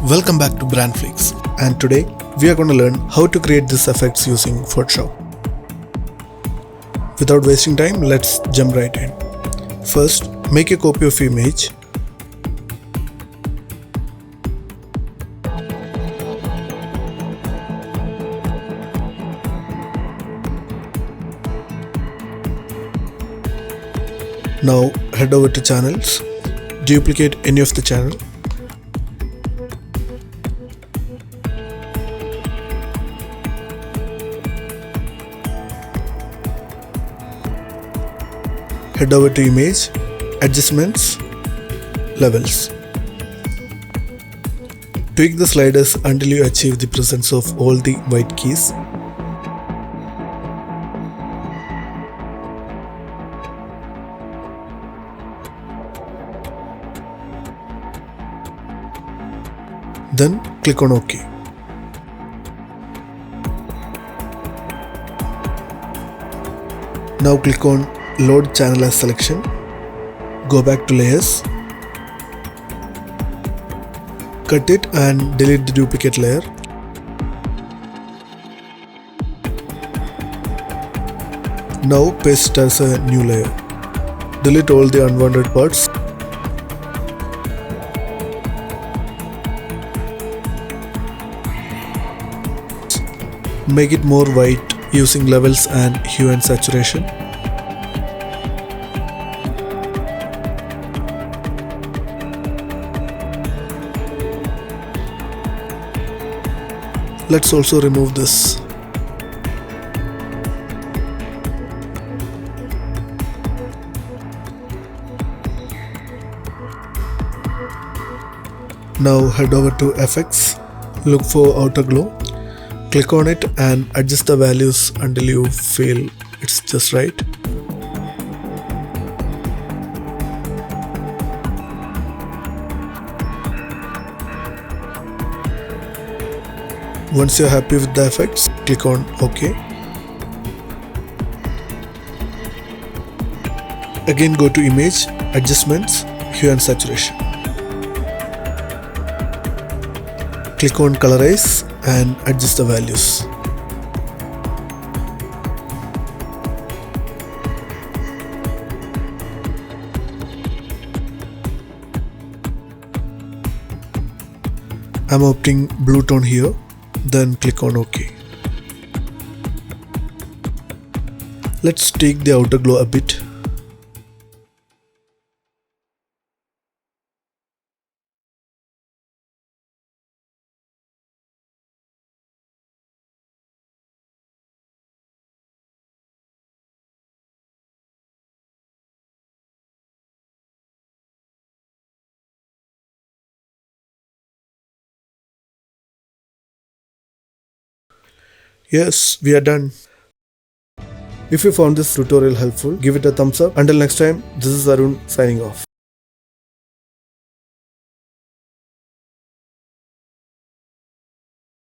Welcome back to Brandflix, and today we are going to learn how to create these effects using Photoshop. Without wasting time, let's jump right in. First, make a copy of your image. Now head over to channels, duplicate any of the channel. Head over to image, adjustments, levels. Tweak the sliders until you achieve the presence of all the white keys. Then click on OK. Now click on Load Channel as selection. Go back to layers. Cut it and delete the duplicate layer. Now paste it as a new layer. Delete all the unwanted parts. Make it more white using levels and hue and saturation. Let's also remove this. Now head over to Effects, look for Outer Glow. Click on it and adjust the values until you feel it's just right. Once you're happy with the effects, click on OK. Again go to Image, Adjustments, Hue and Saturation. Click on Colorize and adjust the values. I'm opting blue tone here, then click on OK. Let's take the outer glow a bit. Yes, we are done. If you found this tutorial helpful, give it a thumbs up. Until next time, this is Arun signing off.